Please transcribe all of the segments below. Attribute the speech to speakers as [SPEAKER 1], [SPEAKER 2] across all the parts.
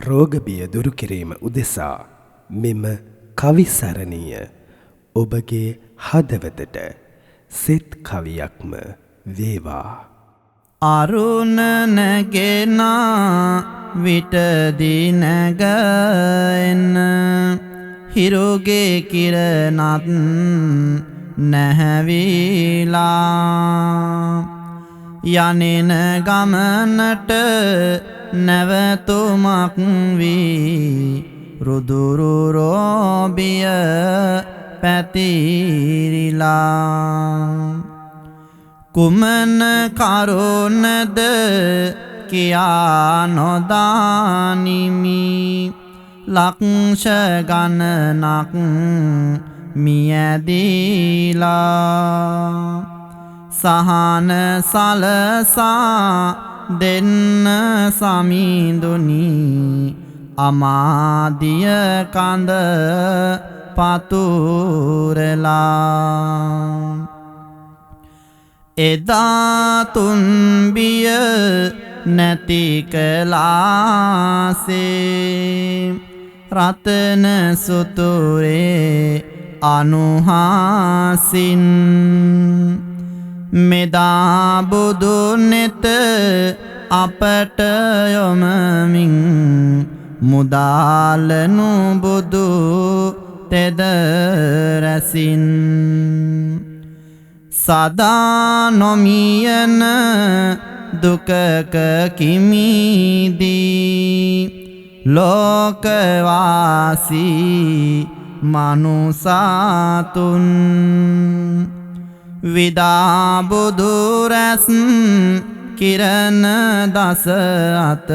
[SPEAKER 1] රෝග බිය දුරු කිරීම උදෙසා මෙම කවිසරණිය ඔබගේ හදවතට සෙත් කවියක්ම වේවා.
[SPEAKER 2] අරුණ නැගෙනා විටදී නැගෙන්න හිරුගේ කිරණත් නැහැවිලා යනෙන ගමනට නැවතුමක් වී රුදුරු රෝබිය පැතිරිලා කුමන කරුණද කියා නොදානිමි ලක්ෂ ගණනක් මියැදිලා සහන සලසා දෙන්න සමිඳුනි අමාදිය කඳ පතුරලා එදා තුන්බිය නැති කලාසේ රතන සුතුරේ අනුහාසින් මෙදා බුදුනෙත අපට යොමමින් මුදාලනු බුදු තෙද රැසින් සදා නොමියන දුකක කිමිදී ලෝකවාසී මනුසාතුන් විදා බුදුරැස් කිරණ දස අත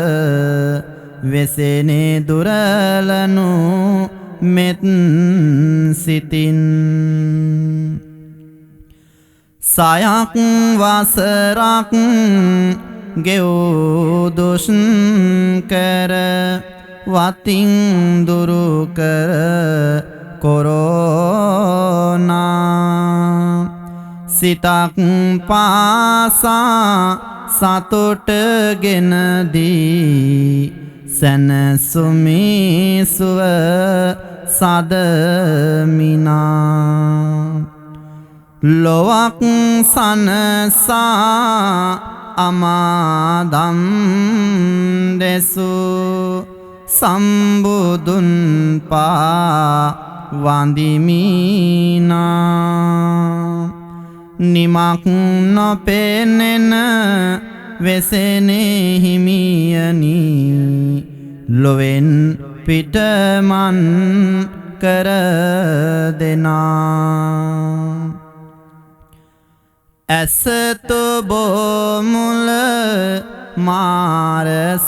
[SPEAKER 2] වෙසෙනේ දුරලනු මෙත් සිතින් සයක් වසරක් ගෙවුදුෂ්කර වතින් දුරු කර කොරෝනා සිතක් පාසා සතුටගෙන දී සැනසුමි සුව සදමිනා ලොවක් සනසා අමාදම් දෙසු සම්බුදුන් පා වඳිමිනා නිමක් නොපෙනෙන වෙසෙනේ හිමියනි ලොවෙන් පිටමන් කර දෙනා ඇසතු බොමුල මාරසේනා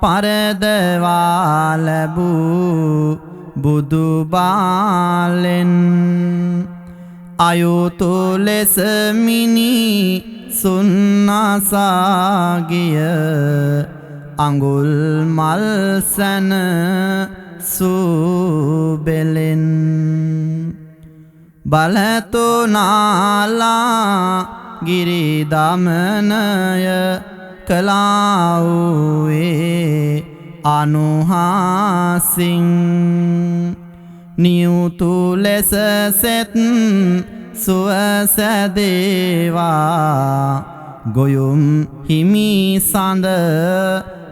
[SPEAKER 2] පරදවා ලැබූ බුදු බාලෙන් අයුතු ලෙස මිනි සුන්නසාගිය අඟුල් මල් සැන සුබෙලෙන් බලතු නාලා ගිරි දමනය කලාවුවේ අනුහාසින් නියුතු ලෙස සෙත් සුවසැදේවා ගොයුම් හිමි සඳ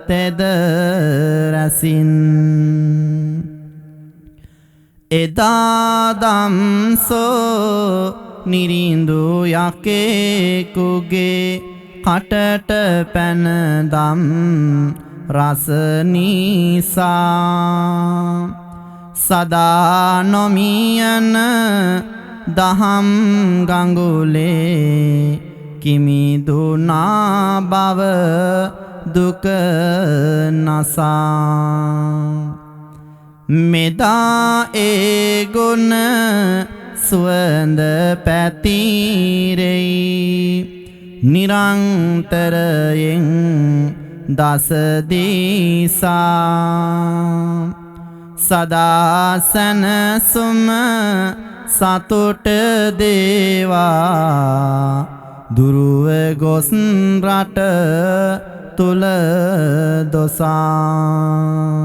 [SPEAKER 2] තෙද රැසින් එදා දම්සෝ නිරිඳු යකෙකුගේ කටට පැන දම් රස නිසා සදා නොමියන දහම් ගඟුලේ කිමිදුනා බව දුක නසා මෙදා ඒ ගුණ සුවඳ පැතිරෙයි නිරන්තරයෙන් දස දිසා සදා සැනසුම සතුට දේවා දුරුව ගොස් රට තුල දොසාම්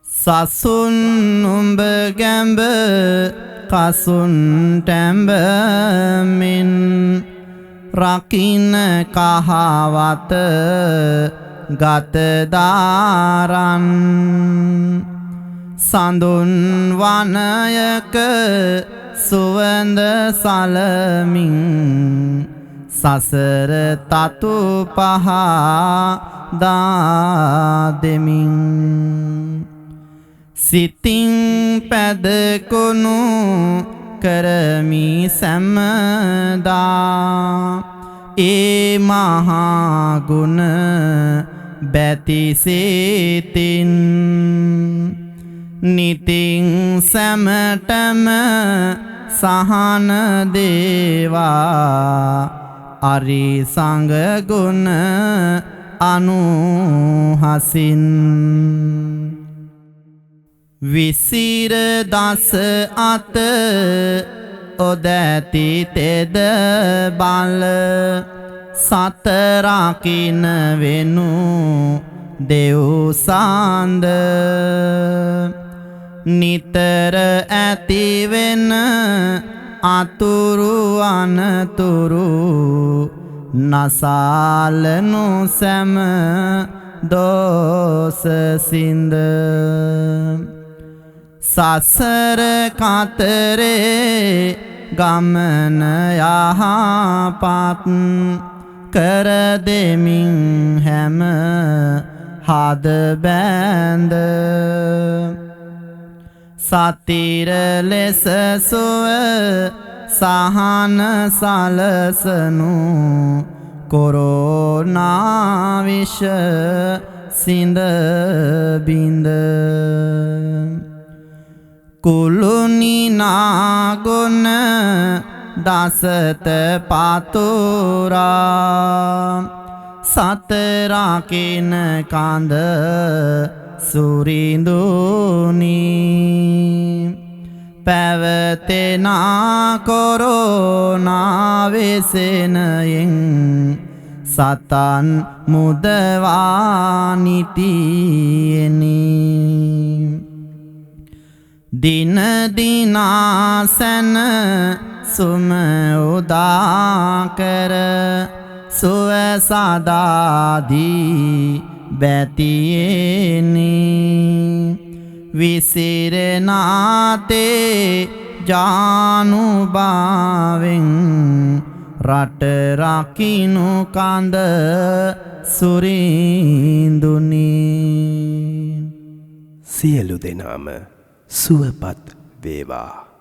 [SPEAKER 2] සසුන් උඹ ගැඹ කසුන් ටැඹමින් රකින්න කහවත ගතදාරන් සඳුන් වනයක සුවඳ සලමින් සසර තතු පහ දාදෙමින් සිතින් පැදකුණු කරමි සැමදා ඒ මහා ගුණ බැතිසිතින් නිතින් සැමටම සහන දේවා අරි සංඝ ගුණ අනුහසින් විසිර දස අත ඔදැති තෙද බල සතරකින වෙනු දෙව්සාන්ද නිතර ඇතිවෙන අතුරු අනතුරු නසාලනු සැම දෝස සින්ද සසර කතරේ ගමන යහපත් කර දෙමින් හැම හද බැඳ සතිර ලෙස සුව සහන සලසනු කොරෝනා විෂ සිඳ බිඳ කුළුනි නාගුණ දසත පතුරා සතරකින කඳ සුරිඳුනි පැවතෙනා කොරෝනා වෙසෙනයෙන් සතන් මුදවා නිතියෙනි දින දිනාසන සුම උදා කර සුව සදාදී බැතියෙනි විසිරනාතේ ජානුභාවෙන් රට රකින්නු කඳ සුරිඳුනි
[SPEAKER 1] සියලු දෙනාම සුවපත් වේවා.